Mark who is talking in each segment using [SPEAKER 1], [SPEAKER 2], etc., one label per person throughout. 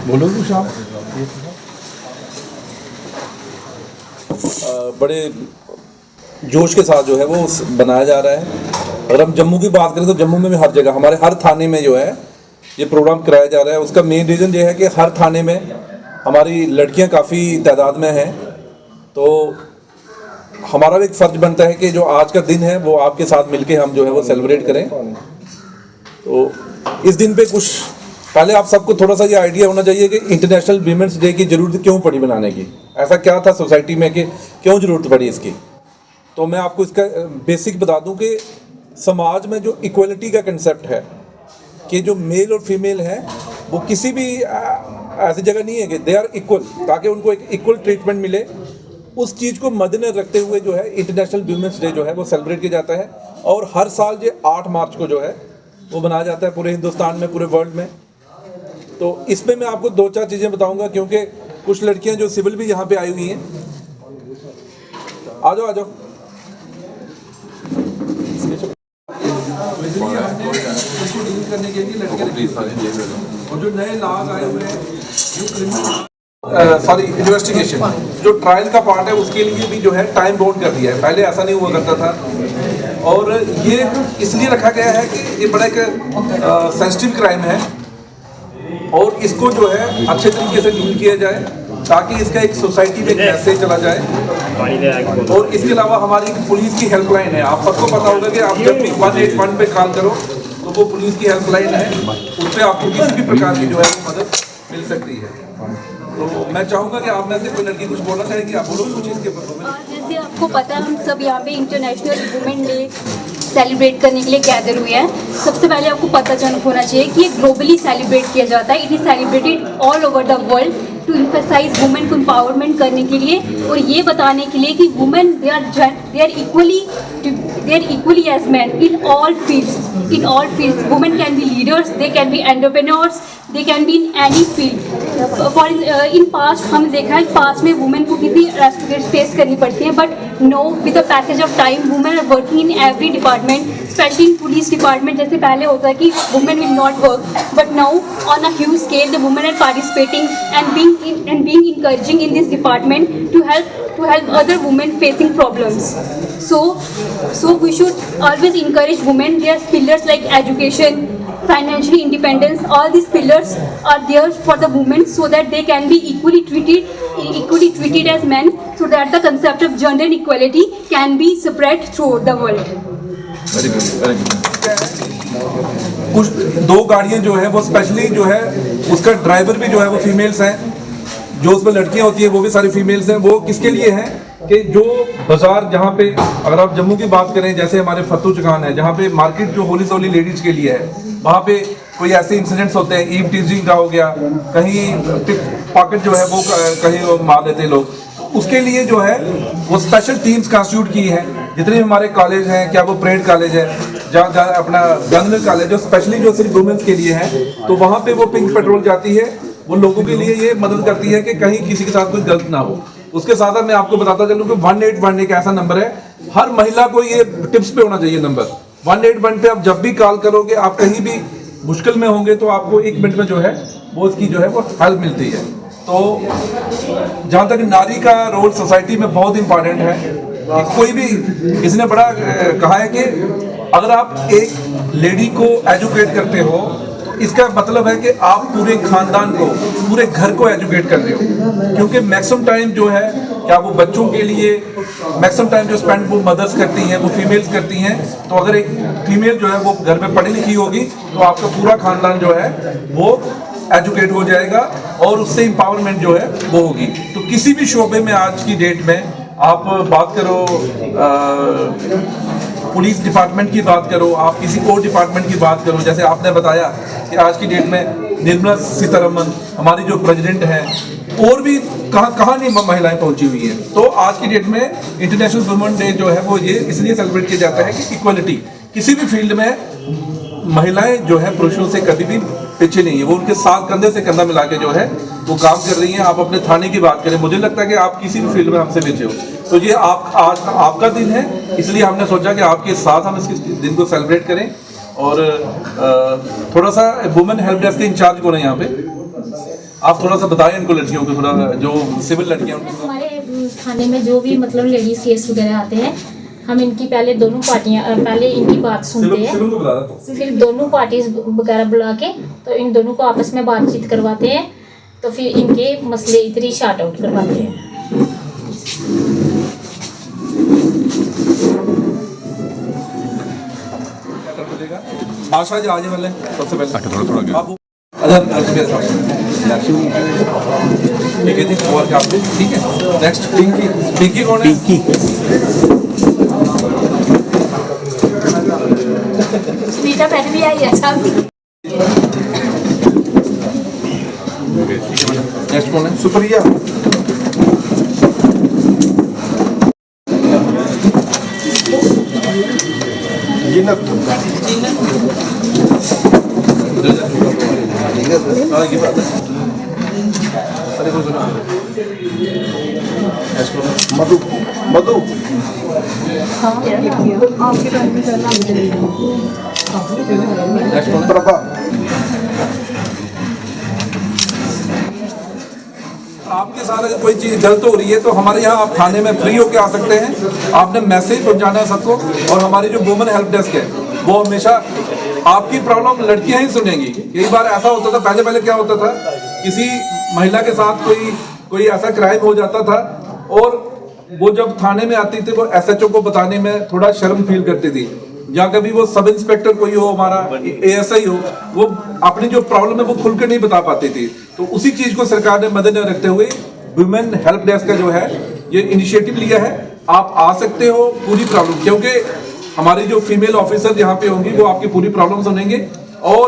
[SPEAKER 1] बोलो कुछ आप।
[SPEAKER 2] बड़े जोश के साथ जो है वो बनाया जा रहा है। अगर हम जम्मू की बात करें तो जम्मू में भी हर जगह, हमारे हर थाने में जो है ये प्रोग्राम कराया जा रहा है। उसका मेन रीज़न ये है कि हर थाने में हमारी लड़कियां काफ़ी तादाद में हैं, तो हमारा भी एक फ़र्ज बनता है कि जो आज का दिन है वो आपके साथ मिलके हम जो है वो सेलिब्रेट करें। तो इस दिन पे कुछ पहले आप सबको थोड़ा सा ये आइडिया होना चाहिए कि इंटरनेशनल वीमेंस डे की ज़रूरत क्यों पड़ी बनाने की, ऐसा क्या था सोसाइटी में कि क्यों ज़रूरत पड़ी इसकी। तो मैं आपको इसका बेसिक बता दूं कि समाज में जो इक्वलिटी का कंसेप्ट है कि जो मेल और फीमेल हैं वो किसी भी ऐसी जगह नहीं है कि दे आर इक्वल, ताकि उनको एक इक्वल ट्रीटमेंट मिले, उस चीज़ को मद्देनजर रखते हुए जो है इंटरनेशनल वीमेंस डे जो है वो सेलिब्रेट किया जाता है। और हर साल ये 8 मार्च को जो है वो मनाया जाता है पूरे हिंदुस्तान में, पूरे वर्ल्ड में। तो इसमें मैं आपको 2-4 चीज़ें बताऊंगा, क्योंकि कुछ लड़कियां जो सिविल भी यहाँ पे आई हुई हैं। आ जाओ आ जाओ। डील करने के लिए लड़के और जो नए लॉज आए हुए हैं, सॉरी इन्वेस्टिगेशन जो ट्रायल का पार्ट है उसके लिए भी जो है टाइम बाउंड कर दिया है। पहले ऐसा नहीं हुआ करता था, और ये इसलिए रखा गया है कि ये बड़ा एक सेंसिटिव क्राइम है और इसको जो है अच्छे तरीके से डील किया जाए ताकि इसका एक सोसाइटी में मैसेज चला जाए। और इसके अलावा हमारी पुलिस की हेल्पलाइन है, आप सबको पता होगा कि आप जब भी 181 पे कॉल करो तो वो पुलिस की हेल्पलाइन है, उस पर आपको किसी भी प्रकार की जो है मदद मिल सकती है। तो मैं चाहूँगा कि आप में से कोई लड़की कुछ बोलना चाहेगी, आप बोलो कुछ इसके ऊपर।
[SPEAKER 3] जैसे आपको पता है हम सब यहाँ पे इंटरनेशनल वुमेन डे सेलिब्रेट करने के लिए गैदर हुए हैं। सबसे पहले आपको पता होना चाहिए कि ये ग्लोबली सेलिब्रेट किया जाता है। It is celebrated all over the world to emphasise women को एम्पावरमेंट करने के लिए और ये बताने के लिए कि women they are equally as man in all fields. In all fields women can be leaders, they can be entrepreneurs, they can be in any field. For in past हम देखा है पास्ट में वुमेन को कितनी restrictions face करनी पड़ती है, but no with the passage of time women are working in every department, specially in police department. जैसे पहले होता है कि women will not work, but now on a huge scale the women are participating and being encouraging in this department to help other women facing problems. So we should always encourage women. Their pillars like education, financial independence, all these pillars are there for the women so that they can be equally treated as men, so that the concept of gender equality can be spread throughout the world.
[SPEAKER 2] Very good, very good. कुछ 2 गाड़ियाँ जो है वो specially जो है उसका driver भी जो है वो फीमेल्स हैं, जो उसमें लड़कियाँ होती हैं वो भी सारी फीमेल्स हैं। वो किसके लिए हैं कि जो बाजार जहाँ पे अगर आप जम्मू की बात करें, जैसे हमारे फतू चकान है जहाँ पे मार्केट जो होली सोली लेडीज़ के लिए है, वहाँ पे कोई ऐसे इंसिडेंट्स होते हैं, ईव टीजिंग का हो गया, कहीं पॉकेट जो है वो कहीं वो मार देते लोग, उसके लिए जो है वो स्पेशल टीम्स कंस्टिट्यूट की हैं। जितने हमारे कॉलेज हैं, क्या वो परेड कॉलेज है, जहाँ अपना गवर्नमेंट कॉलेज जो स्पेशली जो सिर्फ वुमेन्स के लिए है, तो वहाँ पे वो पिंक पेट्रोल जाती है, वो लोगों के लिए ये मदद करती है कि कहीं किसी के साथ कोई गलत ना हो। उसके साथ साथ मैं आपको बताता चलूँ कि 181 एक ऐसा नंबर है, हर महिला को ये टिप्स पे होना चाहिए नंबर 181 पे। आप जब भी कॉल करोगे, आप कहीं भी मुश्किल में होंगे तो आपको 1 मिनट में जो है वो उसकी जो है वो हेल्प मिलती है। तो जहाँ तक नारी का रोल सोसाइटी में बहुत इंपॉर्टेंट है, कोई भी किसी ने बड़ा कहा है कि अगर आप एक लेडी को एजुकेट करते हो तो इसका मतलब है कि आप पूरे खानदान को, पूरे घर को एजुकेट कर रहे हो, क्योंकि मैक्सिमम टाइम जो है क्या वो बच्चों के लिए मैक्सिमम टाइम जो स्पेंड वो मदर्स करती हैं, वो फीमेल्स करती हैं। तो अगर एक फीमेल जो है वो घर में पढ़ी लिखी होगी तो आपका पूरा खानदान जो है वो एजुकेट हो जाएगा और उससे एम्पावरमेंट जो है वो होगी। तो किसी भी शोबे में आज की डेट में आप बात करो, पुलिस डिपार्टमेंट की बात करो, आप किसी और डिपार्टमेंट की बात करो, जैसे आपने बताया कि आज की डेट में निर्मला सीतारमन हमारी जो प्रेसिडेंट हैं, और भी कहाँ नहीं महिलाएं पहुंची हुई हैं। तो आज की डेट में इंटरनेशनल वुमेन डे जो है वो ये इसलिए सेलिब्रेट किया जाता है कि इक्वलिटी, किसी भी फील्ड में महिलाएं जो है पुरुषों से कभी भी पीछे नहीं है, वो उनके साथ कंधे से कंधा मिला के जो है वो काम कर रही हैं। आप अपने थाने की बात करें, मुझे लगता है कि आप किसी भी फील्ड में हमसे पीछे हो। तो ये आज आपका दिन है, इसलिए हमने सोचा कि आपके साथ हम इस दिन को सेलिब्रेट करें। और थोड़ा सा वुमेन हेल्प डेस्क के इंचार्ज कौन है यहाँ पे, आप थोड़ा सा बताएं इनको, लड़कियों को थोड़ा, जो सिविल लड़कियाँ
[SPEAKER 4] हमारे थाने में जो भी मतलब लेडीज केस वगैरह आते हैं, हम इनकी पहले दोनों पार्टियां पहले इनकी बात सुनते हैं, फिर दोनों पार्टीज वगैरह बुला के तो इन दोनों को आपस में बातचीत करवाते हैं, तो फिर इनके मसले इतनी शार्ट आउट करवाते हैं।
[SPEAKER 2] आशा जी आने वाले सबसे पहले
[SPEAKER 1] थोड़ा
[SPEAKER 2] बाबू ठीक है जी, और क्या आपने, ठीक है। नेक्स्ट पिंकी, पिंकी कौन है?
[SPEAKER 3] सुनीता बहन भी आई है साहब।
[SPEAKER 2] नेक्स्ट कौन है? सुप्रिया। की बात है। मधु, मधु प्रभा। आपके साथ अगर कोई चीज गलत हो रही है तो हमारे यहाँ आप थाने में फ्री होके आ सकते हैं। आपने मैसेज पहुंचाना है सबको, और हमारी जो वुमेन हेल्प डेस्क है वो हमेशा आपकी प्रॉब्लम लड़कियां ही सुनेंगी। कई बार ऐसा होता था, पहले क्या होता था, किसी महिला के साथ कोई ऐसा क्राइम हो जाता था और वो जब थाने में आती थी वो एसएचओ को बताने में थोड़ा शर्म फील करती थी, या कभी वो सब इंस्पेक्टर कोई हो, हमारा एएसआई हो, वो अपनी जो प्रॉब्लम है वो खुलकर नहीं बता पाती थी। तो उसी चीज को सरकार ने मद्देनजर रखते हुए वुमेन हेल्प डेस्क का जो है ये इनिशिएटिव लिया है। आप आ सकते हो पूरी प्रॉब्लम, क्योंकि हमारी जो फीमेल ऑफिसर यहाँ पे होंगी वो आपकी पूरी प्रॉब्लम सुनेंगे, और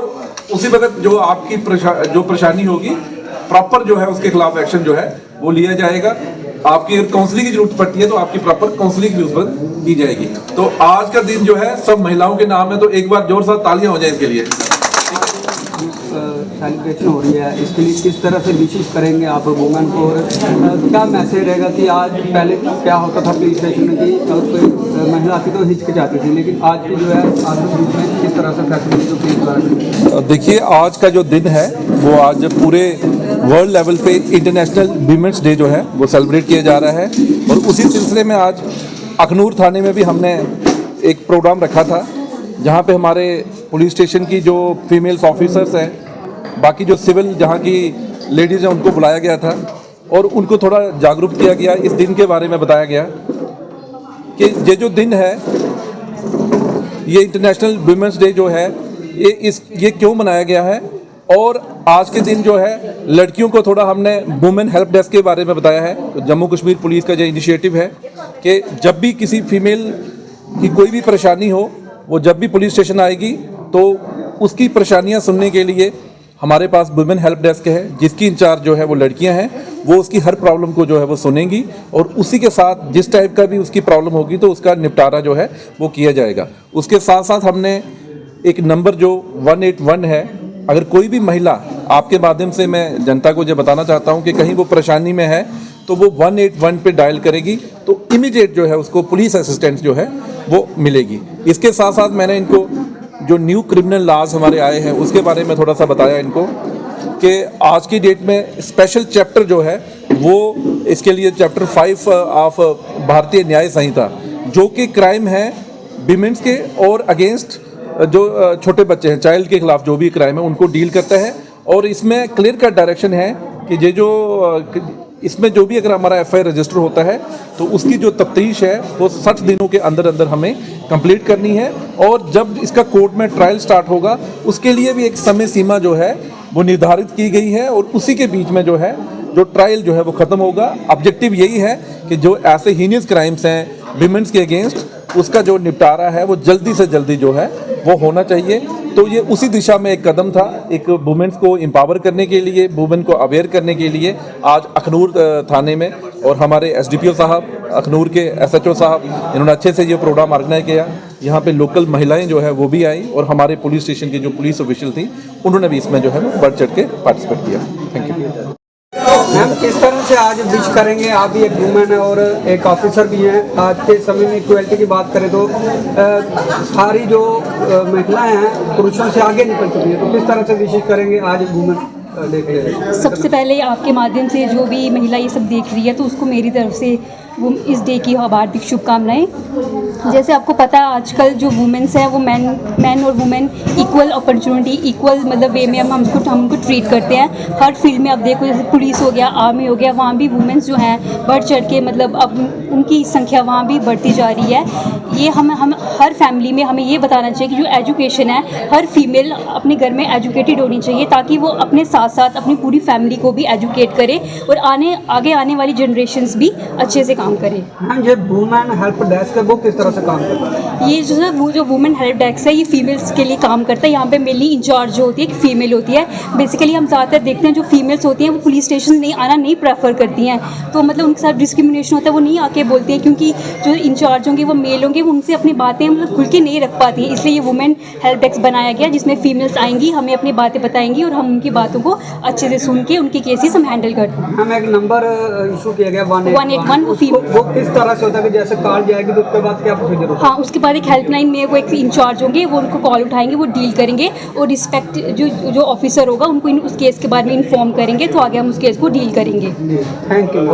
[SPEAKER 2] उसी वक्त जो आपकी जो परेशानी होगी प्रॉपर जो है उसके खिलाफ एक्शन जो है वो लिया जाएगा। आपकी काउंसलिंग की जरूरत पड़ती है तो आपकी प्रॉपर काउंसलिंग भी उस पर की जाएगी। तो आज का दिन जो है सब महिलाओं के नाम है, तो एक बार जोर से तालियां हो जाए इसके लिए।
[SPEAKER 5] सेलिब्रेशन हो रही है, इसके लिए किस तरह से विशेष करेंगे आप वुमेन को, और क्या मैसेज रहेगा कि आज पहले क्या होता था पुलिस स्टेशन में कि कोई महिला आती तो हिचकिचाती थी, लेकिन आज की जो है आज बीच में किस तरह से फैसिलिटी जो पुलिस द्वारा।
[SPEAKER 2] देखिए, आज का जो दिन है वो आज पूरे वर्ल्ड लेवल पे इंटरनेशनल वीमेंस डे जो है वो सेलिब्रेट किया जा रहा है, और उसी सिलसिले में आज अखनूर थाने में भी हमने एक प्रोग्राम रखा था, जहाँ पे हमारे पुलिस स्टेशन की जो फीमेल्स ऑफिसर्स हैं, बाकी जो सिविल जहाँ की लेडीज़ हैं, उनको बुलाया गया था और उनको थोड़ा जागरूक किया गया। इस दिन के बारे में बताया गया कि ये जो दिन है, ये इंटरनेशनल वुमेन्स डे जो है ये क्यों मनाया गया है, और आज के दिन जो है लड़कियों को थोड़ा हमने वुमेन हेल्प डेस्क के बारे में बताया है। तो जम्मू कश्मीर पुलिस का जो इनिशिएटिव है कि जब भी किसी फीमेल की कोई भी परेशानी हो, वो जब भी पुलिस स्टेशन आएगी तो उसकी परेशानियां सुनने के लिए हमारे पास वुमेन हेल्प डेस्क है, जिसकी इंचार्ज जो है वो लड़कियां हैं। वो उसकी हर प्रॉब्लम को जो है वो सुनेंगी, और उसी के साथ जिस टाइप का भी उसकी प्रॉब्लम होगी तो उसका निपटारा जो है वो किया जाएगा। उसके साथ साथ हमने एक नंबर जो 181 है, अगर कोई भी महिला, आपके माध्यम से मैं जनता को ये बताना चाहता हूँ कि कहीं वो परेशानी में है तो वो 181 पे डायल करेगी तो इमीडिएट जो है उसको पुलिस असिस्टेंस जो है वो मिलेगी। इसके साथ साथ मैंने इनको जो न्यू क्रिमिनल लॉज हमारे आए हैं उसके बारे में थोड़ा सा बताया इनको कि आज की डेट में स्पेशल चैप्टर जो है वो इसके लिए चैप्टर 5 ऑफ भारतीय न्याय संहिता, जो कि क्राइम है विमेंस के और अगेंस्ट जो छोटे बच्चे हैं, चाइल्ड के खिलाफ जो भी क्राइम है उनको डील करता है। और इसमें क्लियर कट डायरेक्शन है कि ये जो इसमें जो भी अगर हमारा एफआईआर रजिस्टर होता है तो उसकी जो तफ्तीश है वो 60 दिनों के अंदर अंदर हमें कंप्लीट करनी है, और जब इसका कोर्ट में ट्रायल स्टार्ट होगा उसके लिए भी एक समय सीमा जो है वो निर्धारित की गई है, और उसी के बीच में जो है जो ट्रायल जो है वो ख़त्म होगा। ऑब्जेक्टिव यही है कि जो ऐसे हीनियस क्राइम्स हैं विमेंस के अगेंस्ट उसका जो निपटारा है वो जल्दी से जल्दी जो है वो होना चाहिए। तो ये उसी दिशा में एक कदम था, एक वुमेन्स को एम्पावर करने के लिए, वुमेन को अवेयर करने के लिए आज अखनूर थाने में और हमारे SDPO साहब, अखनूर के SHO साहब, इन्होंने अच्छे से ये प्रोग्राम ऑर्गेनाइज किया। यहाँ पे लोकल महिलाएं जो है वो भी आई और हमारे पुलिस स्टेशन की जो पुलिस ऑफिशियल थी उन्होंने भी इसमें जो है वो बढ़ चढ़ के पार्टिसिपेट किया। Thank you.
[SPEAKER 5] मैम किस तरह से आज विश करेंगे? आप भी एक वुमेन है और एक ऑफिसर भी हैं। आज के समय में इक्वलिटी की बात करें तो सारी जो महिलाएं हैं पुरुषों से आगे निकल चुकी हैं, तो किस तरह से विश करेंगे आज वुमेन देख रहे हैं?
[SPEAKER 3] सबसे पहले आपके माध्यम से जो भी महिला ये सब देख रही है तो उसको मेरी तरफ से वो इस डे की हार्दिक शुभकामनाएं। जैसे आपको पता है आजकल जो वुमेन्स हैं वो मैन और वुमेन इक्वल अपॉर्चुनिटी, इक्वल मतलब वे में हम उनको ट्रीट करते हैं। हर फील्ड में आप देखो, जैसे पुलिस हो गया, आर्मी हो गया, वहाँ भी वुमेन्स जो हैं बढ़ चढ़ के मतलब अब उनकी संख्या वहाँ भी बढ़ती जा रही है। ये हम हर फैमिली में हमें ये बताना चाहिए कि जो एजुकेशन है, हर फीमेल अपने घर में एजुकेटेड होनी चाहिए ताकि वो अपने साथ साथ अपनी पूरी फैमिली को भी एजुकेट करे और आगे आने वाली जनरेशंस भी अच्छे से काम करे।
[SPEAKER 5] हाँ, ये वुमेन हेल्प डेस्क है वो किस तरह से काम करता है?
[SPEAKER 3] ये जो है वो जो वुमेन हेल्प डेस्क है ये फीमेल्स के लिए काम करता है। यहाँ पे मेनली इंचार्ज जो होती है एक फीमेल होती है। बेसिकली हम ज़्यादातर देखते हैं जो फीमेल्स होती हैं वो पुलिस स्टेशन नहीं प्रेफर करती हैं, तो मतलब उनके साथ डिस्क्रिमिनेशन होता है, वो नहीं आके बोलती हैं क्योंकि जो इंचार्ज होंगे वो मेल होंगे, उनसे अपनी बातें मतलब खुल के नहीं रख पाती हैं। इसलिए ये वुमेन हेल्प डेस्क बनाया गया जिसमें फीमेल्स आएंगी, हमें अपनी बातें बताएंगी और हम उनकी बातों को अच्छे से सुन के उनके केसेस हम हैंडल करते हैं।
[SPEAKER 5] हमें एक नंबर इशू किया गया
[SPEAKER 3] 181
[SPEAKER 5] वो किस तरह से होता है कि जैसे कॉल जाएगी तो उसके बाद क्या प्रोसीजर होता है?
[SPEAKER 3] हाँ, उसके बाद एक हेल्पलाइन में वो एक इंचार्ज होंगे, वो उनको कॉल उठाएंगे, वो डील करेंगे और रिस्पेक्ट जो ऑफिसर होगा उनको उस केस के बारे में इन्फॉर्म करेंगे, तो आगे हम उस केस को डील करेंगे।
[SPEAKER 5] Thank you.